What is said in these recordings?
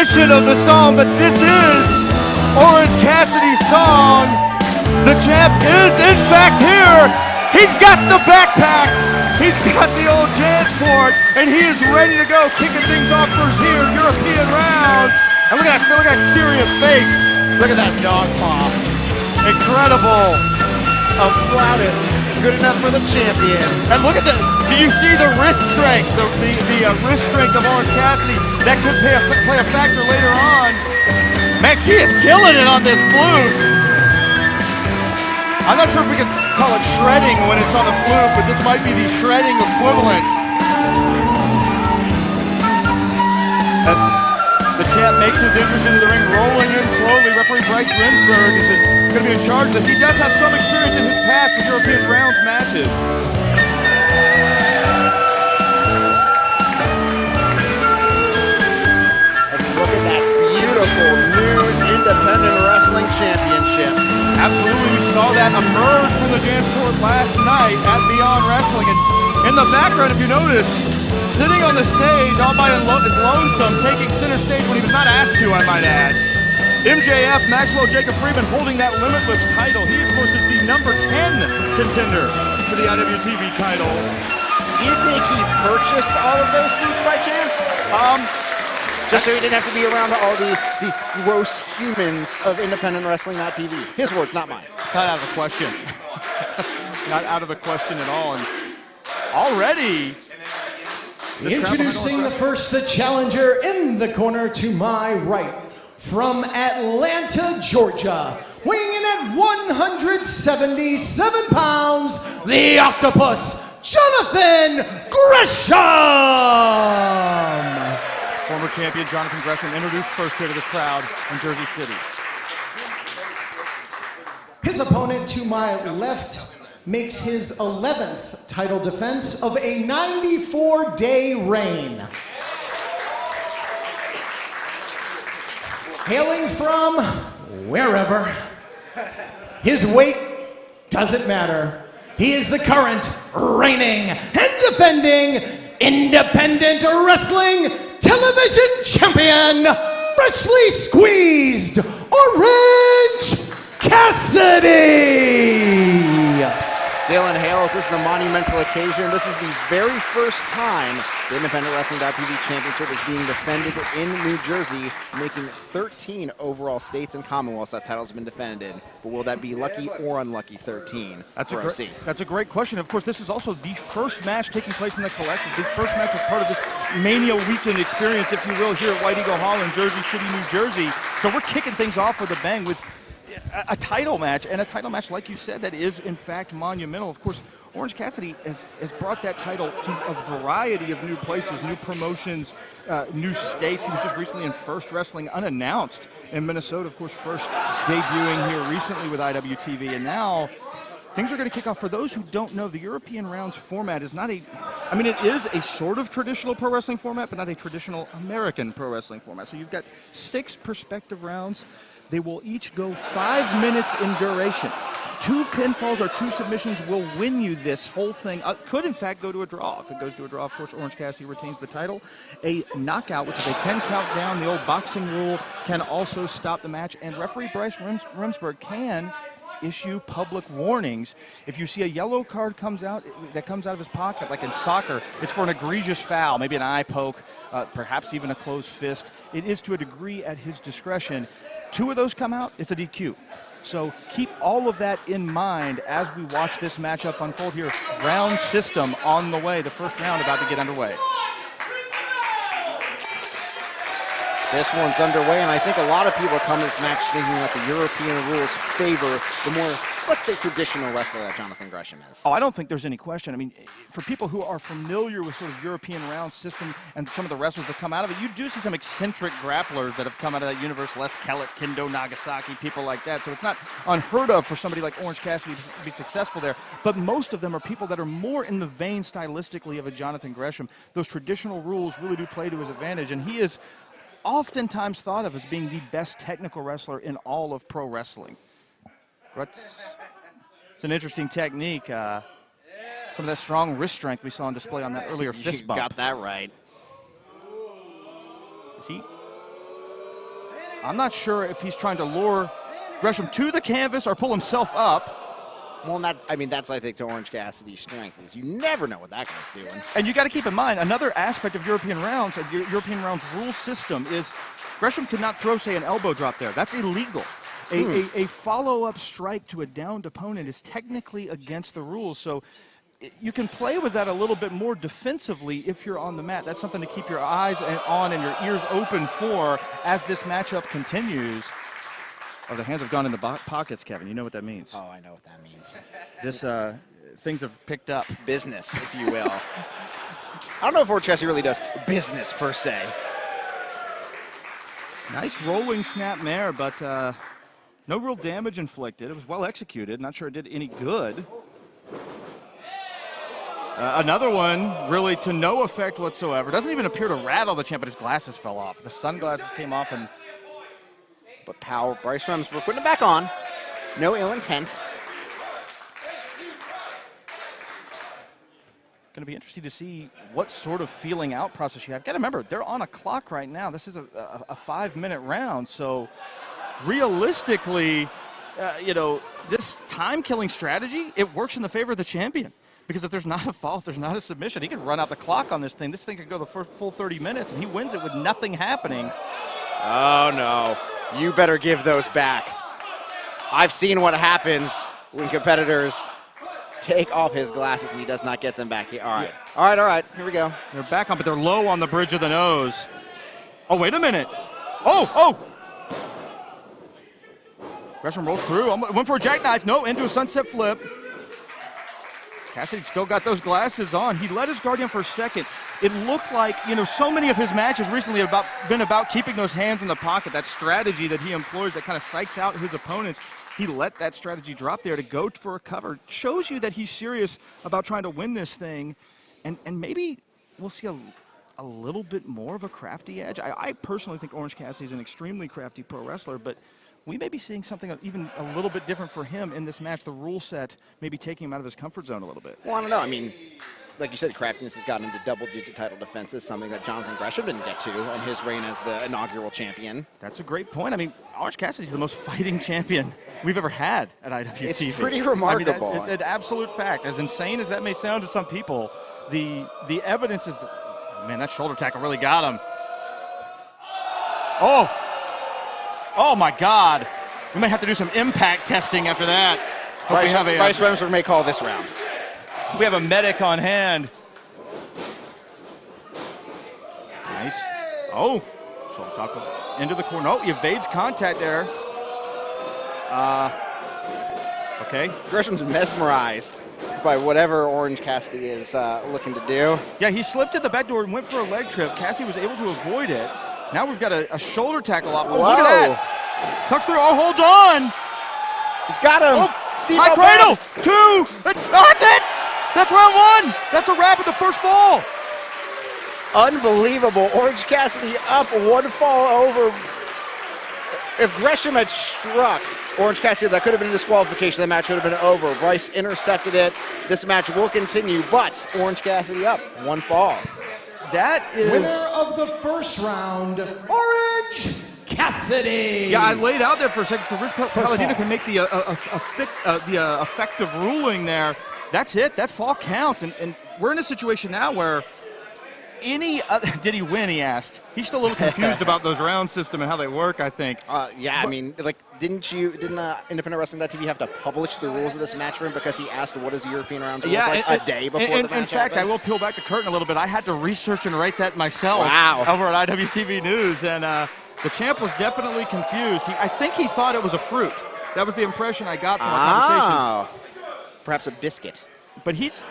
rendition of the song, but this is Orange Cassidy's song. The champ is in fact here. He's got the backpack. He's got the old Jansport, and he is ready to go, kicking things off for his here European rounds. And look at that serious face. Look at that dog paw. Incredible. A flautist, good enough for the champion. And look at the, do you see the wrist strength, the wrist strength of Orange Cassidy? That could play a factor later on. Man, she is killing it on this flute. I'm not sure if we can call it shredding when it's on the flute, but this might be the shredding equivalent. As the champ makes his entrance into the ring, rolling in slowly. Referee Bryce Remsburg is going to be in charge of this. He does have some experience in his past with European rounds matches. And look at that beautiful new independent wrestling championship. Absolutely, we saw that emerge from the Jansport last night at Beyond Wrestling. And in the background, if you notice, sitting on the stage all by his lonesome, taking center stage when he was not asked to, I might add. MJF, Maxwell Jacob Freeman, holding that Limitless title. He, of course, is the number 10 contender for the IWTV title. Do you think he purchased all of those seats by chance? Just so he didn't have to be around all the gross humans of independent wrestling.tv. His words, not mine. It's not out of the question. Not out of the question at all. And already... Introducing the challenger in the corner to my right, from Atlanta, Georgia, weighing in at 177 pounds, the Octopus, Jonathan Gresham! Former champion Jonathan Gresham introduced first here to this crowd in Jersey City. His opponent to my left makes his 11th title defense of a 94-day reign. Hailing from wherever, his weight doesn't matter. He is the current, reigning, and defending independent wrestling television champion, freshly squeezed Orange Cassidy! Dylan Hales, this is a monumental occasion. This is the very first time the Independent Wrestling.tv Championship is being defended in New Jersey, making 13 overall states and commonwealths that title's been defended in. But will that be lucky or unlucky 13 for OC? That's a great question. Of course, this is also the first match taking place in the collective. The first match as part of this Mania weekend experience, if you will, here at White Eagle Hall in Jersey City, New Jersey. So we're kicking things off with a bang with a title match, and a title match, like you said, that is in fact monumental. Of course, Orange Cassidy has brought that title to a variety of new places, new promotions, new states. He was just recently in First Wrestling unannounced in Minnesota, of course, first debuting here recently with IWTV, and now things are going to kick off. For those who don't know, the European rounds format is not it is a sort of traditional pro wrestling format, but not a traditional American pro wrestling format. So you've got 6 prospective rounds. They will each go 5 minutes in duration. 2 pinfalls or 2 submissions will win you this whole thing. Could, in fact, go to a draw. If it goes to a draw, of course, Orange Cassidy retains the title. A knockout, which is a 10 count down, the old boxing rule, can also stop the match. And referee Bryce Remsburg can issue public warnings. If you see a yellow card that comes out of his pocket, like in soccer, it's for an egregious foul, maybe an eye poke, perhaps even a closed fist. It is to a degree at his discretion. 2 of those come out, it's a DQ. So keep all of that in mind as we watch this matchup unfold here. Round system on the way, the first round about to get underway. This one's underway, and I think a lot of people come to this match thinking that the European rules favor the more, let's say, traditional wrestler that Jonathan Gresham is. Oh, I don't think there's any question. I mean, for people who are familiar with sort of European round system and some of the wrestlers that come out of it, you do see some eccentric grapplers that have come out of that universe, Les Kellett, Kendo Nagasaki, people like that. So it's not unheard of for somebody like Orange Cassidy to be successful there. But most of them are people that are more in the vein stylistically of a Jonathan Gresham. Those traditional rules really do play to his advantage, and he is oftentimes thought of as being the best technical wrestler in all of pro wrestling. It's an interesting technique. Some of that strong wrist strength we saw on display on that earlier fist bump. You got that right. I'm not sure if he's trying to lure Gresham to the canvas or pull himself up. Well, that's, I think, to Orange Cassidy's strength, is you never know what that guy's doing. And you got to keep in mind, another aspect of European rounds, European rounds rule system is Gresham could not throw, say, an elbow drop there. That's illegal. A follow-up strike to a downed opponent is technically against the rules. So you can play with that a little bit more defensively if you're on the mat. That's something to keep your eyes on and your ears open for as this matchup continues. Oh, the hands have gone in the pockets, Kevin. You know what that means. Oh, I know what that means. This, things have picked up. Business, if you will. I don't know if Orange Cassidy really does business, per se. Nice rolling snap mare, but no real damage inflicted. It was well executed. Not sure it did any good. Another one, really to no effect whatsoever. Doesn't even appear to rattle the champ, but his glasses fell off. The sunglasses came off, and but power, Bryce Remsburg, we're putting it back on. No ill intent. Going to be interesting to see what sort of feeling out process you have. Got to remember, they're on a clock right now. This is a 5-minute round, so realistically, this time-killing strategy, it works in the favor of the champion. Because if there's not a fall, if there's not a submission, he could run out the clock on this thing. This thing could go the full 30 minutes, and he wins it with nothing happening. Oh, no. You better give those back. I've seen what happens when competitors take off his glasses and he does not get them back. All right. Yeah. All right. Here we go. They're back on, but they're low on the bridge of the nose. Oh, wait a minute. Oh! Gresham rolls through. Went for a jackknife. No, into a sunset flip. Cassidy still got those glasses on. He let his guard down for a second. It looked like, so many of his matches recently have been about keeping those hands in the pocket, that strategy that he employs that kind of psychs out his opponents. He let that strategy drop there to go for a cover. Shows you that he's serious about trying to win this thing. And maybe we'll see a little bit more of a crafty edge. I personally think Orange Cassidy is an extremely crafty pro wrestler, but we may be seeing something even a little bit different for him in this match. The rule set maybe taking him out of his comfort zone a little bit. Well, I don't know. I mean, like you said, craftiness has gotten into double-digit title defenses, something that Jonathan Gresham didn't get to in his reign as the inaugural champion. That's a great point. I mean, Orange Cassidy's the most fighting champion we've ever had at IWTV. It's pretty remarkable. I mean, it's an absolute fact. As insane as that may sound to some people, the evidence is man, that shoulder tackle really got him. Oh my God. We may have to do some impact testing after that. Bryce Remsburg may call this round. We have a medic on hand. Nice. Oh, shoulder tackle into the corner. Oh, he evades contact there. Okay. Gresham's mesmerized by whatever Orange Cassidy is looking to do. Yeah, he slipped at the back door and went for a leg trip. Cassidy was able to avoid it. Now we've got a shoulder tackle off. Oh, look at that. Tucks through. Oh, hold on. He's got him. High cradle. 2. Oh, that's it. That's round 1. That's a wrap at the first fall. Unbelievable. Orange Cassidy up, 1 fall over. If Gresham had struck Orange Cassidy, that could have been a disqualification. The match would have been over. Bryce intercepted it. This match will continue, but Orange Cassidy up, 1 fall. That is... Winner of the first round, Orange Cassidy. Yeah, I laid out there for a second. So Rich Palladino can make the effective ruling there. That's it. That fall counts. And we're in a situation now where did he win, he asked. He's still a little confused about those round system and how they work, I think. Yeah, I mean, like, didn't Independent Wrestling.tv have to publish the rules of this match for him because he asked what is the European rounds rules a day before the match In fact, happened? I will peel back the curtain a little bit. I had to research and write that myself over at IWTV News, and the champ was definitely confused. I think he thought it was a fruit. That was the impression I got from our conversation. Perhaps a biscuit. But he's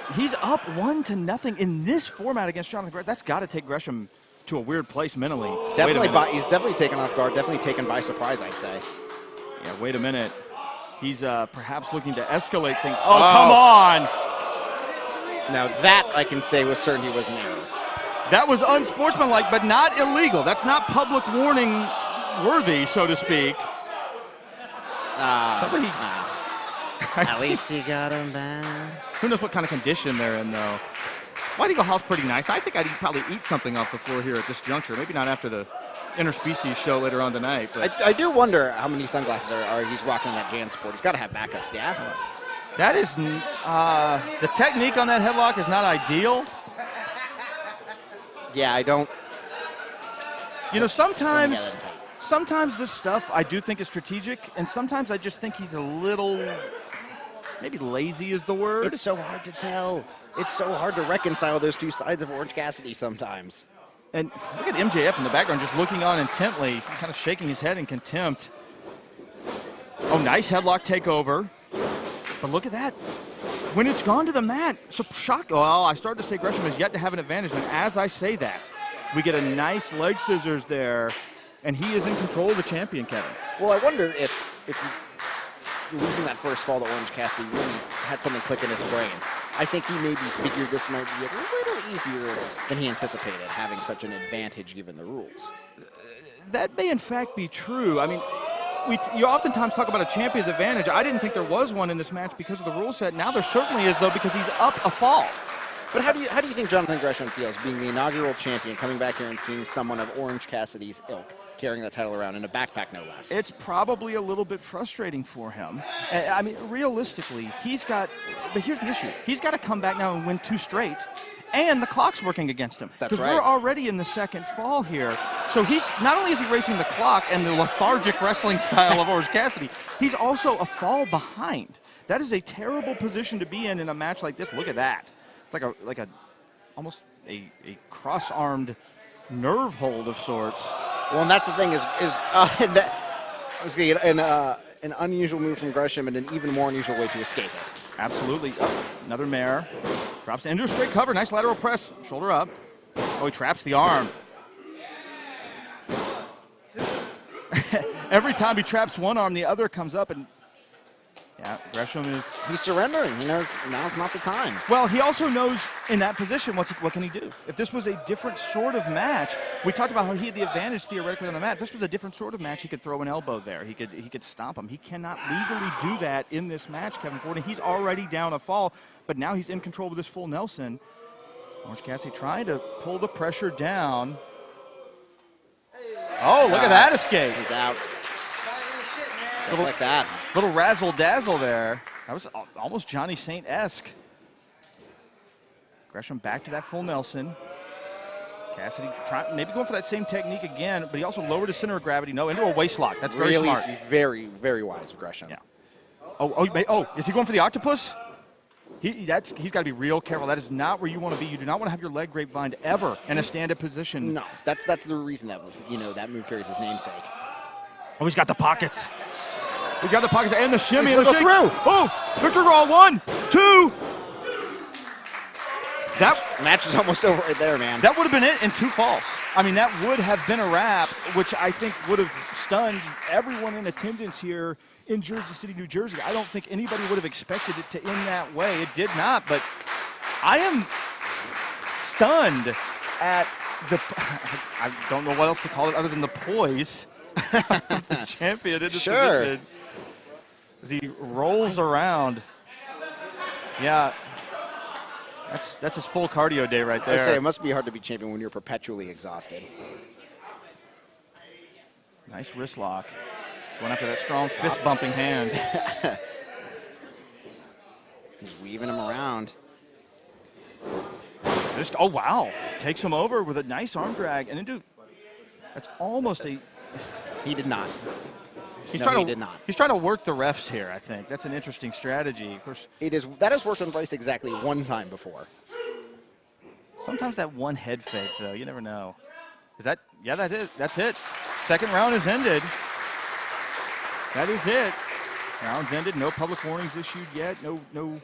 up 1-0 in this format against Jonathan Gresham. That's got to take Gresham to a weird place mentally. He's definitely taken off guard, definitely taken by surprise, I'd say. Yeah, wait a minute. He's perhaps looking to escalate things. Oh, come on! Now that I can say with certainty was an error. That was unsportsmanlike, but not illegal. That's not public warning worthy, so to speak. At least he got him back. Who knows what kind of condition they're in, though. White Eagle Hall's pretty nice. I think I'd probably eat something off the floor here at this juncture. Maybe not after the interspecies show later on tonight. But I do wonder how many sunglasses he's rocking in that JanSport. He's got to have backups, yeah? That is, the technique on that headlock is not ideal. Yeah, I don't. You know, sometimes this stuff I do think is strategic, and sometimes I just think he's a little, maybe lazy is the word. It's so hard to tell. It's so hard to reconcile those two sides of Orange Cassidy sometimes. And look at MJF in the background just looking on intently, kind of shaking his head in contempt. Oh, nice headlock takeover. But look at that. When it's gone to the mat, so shock. Well, I started to say Gresham has yet to have an advantage, and as I say that, we get a nice leg scissors there, and he is in control of the champion, Kevin. Well, I wonder if losing that first fall to Orange Cassidy really had something click in his brain. I think he maybe figured this might be a little easier than he anticipated, having such an advantage given the rules. That may in fact be true. I mean, you oftentimes talk about a champion's advantage. I didn't think there was one in this match because of the rule set. Now there certainly is, though, because he's up a fall. But how do you think Jonathan Gresham feels being the inaugural champion, coming back here and seeing someone of Orange Cassidy's ilk carrying the title around in a backpack, no less? It's probably a little bit frustrating for him. I mean, realistically, but here's the issue. He's got to come back now and win 2 straight, and the clock's working against him. That's right. Because we're already in the second fall here. So he's not only is he racing the clock and the lethargic wrestling style of Orange Cassidy, he's also a fall behind. That is a terrible position to be in a match like this. Look at that. It's like a almost a cross-armed nerve hold of sorts. Well, and that's the thing an unusual move from Gresham and an even more unusual way to escape it. Absolutely. Oh, another mare. Drops into a straight cover. Nice lateral press. Shoulder up. Oh, he traps the arm. Every time he traps one arm, the other comes up, and yeah, Gresham he's surrendering. He knows now's not the time. Well, he also knows in that position what can he do. If this was a different sort of match, we talked about how he had the advantage theoretically on the mat. If this was a different sort of match, he could throw an elbow there. He could stomp him. He cannot legally do that in this match, Kevin Ford. He's already down a fall, but now he's in control with this full Nelson. Orange Cassidy trying to pull the pressure down. Oh, look at that escape. He's out. Just like that. Little razzle-dazzle there. That was almost Johnny Saint-esque. Gresham back to that full Nelson. Cassidy maybe going for that same technique again, but he also lowered his center of gravity. No, into a waist lock. That's very really smart. Very, very wise of Gresham. Yeah. Oh, is he going for the octopus? He's got to be real careful. That is not where you want to be. You do not want to have your leg grapevined ever in a stand-up position. No, that's the reason that move carries his namesake. Oh, he's got the pockets. He's got the pockets and the shimmy. He's and the through. Oh, Victor Raw 1, 2. That match is almost over right there, man. That would have been it in 2 falls. I mean, that would have been a wrap, which I think would have stunned everyone in attendance here in Jersey City, New Jersey. I don't think anybody would have expected it to end that way. It did not, but I am stunned at I don't know what else to call it other than the poise of the champion in this position as he rolls around. Yeah, that's his full cardio day right there. I say it must be hard to be champion when you're perpetually exhausted. Nice wrist lock. Going after that strong fist-bumping hand. He's weaving him around. Oh, wow. Takes him over with a nice arm drag. And into, that's almost a... He did not. He did not. He's trying to work the refs here, I think. That's an interesting strategy. Of course, that has worked on Bryce exactly one time before. Sometimes that one head fake, though, you never know. Is that... Yeah, that's it. Second round is ended. That is it. Round's ended. No public warnings issued yet. No.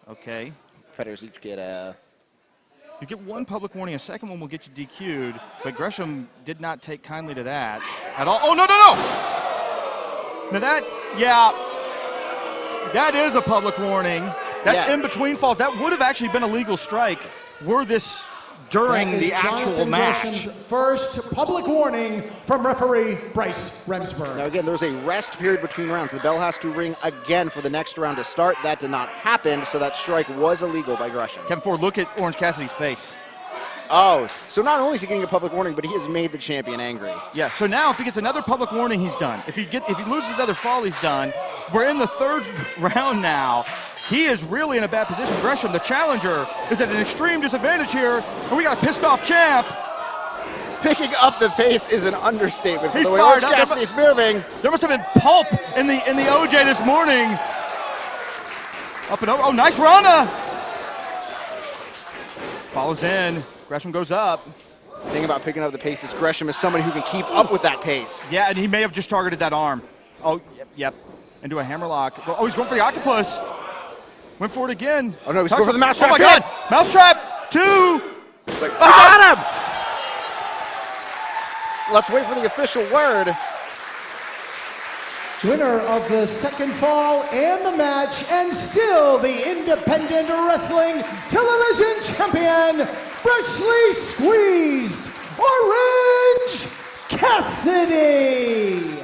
Okay. Competitors each get a... You get one public warning. A second one will get you DQ'd. But Gresham did not take kindly to that at all. Oh, no. Now that is a public warning. That's in between falls. That would have actually been a legal strike were this during That the is actual Jonathan match. Gresham's first public warning from referee Bryce Remsburg. Now again, there's a rest period between rounds. The bell has to ring again for the next round to start. That did not happen, so that strike was illegal by Gresham. Kevin Ford, look at Orange Cassidy's face. Oh, so not only is he getting a public warning, but he has made the champion angry. Yeah, so now if he gets another public warning, he's done. If he loses another fall, he's done. We're in the third round now. He is really in a bad position. Gresham, the challenger, is at an extreme disadvantage here, and we got a pissed off champ. Picking up the pace is an understatement for He's the way fired Orange up. Cassidy's moving. There must have been pulp in the OJ this morning. Up and over. Oh, nice Rana. Follows in. Gresham goes up. The thing about picking up the pace is Gresham is somebody who can keep up with that pace. Yeah, and he may have just targeted that arm. Oh, yep. Into a hammerlock. Oh, he's going for the octopus. Went for it again. Oh no, he's going for the mousetrap. Oh my God! Mousetrap 2. We got him! Let's wait for the official word. Winner of the second fall and the match, and still the Independent Wrestling Television Champion, freshly squeezed Orange Cassidy.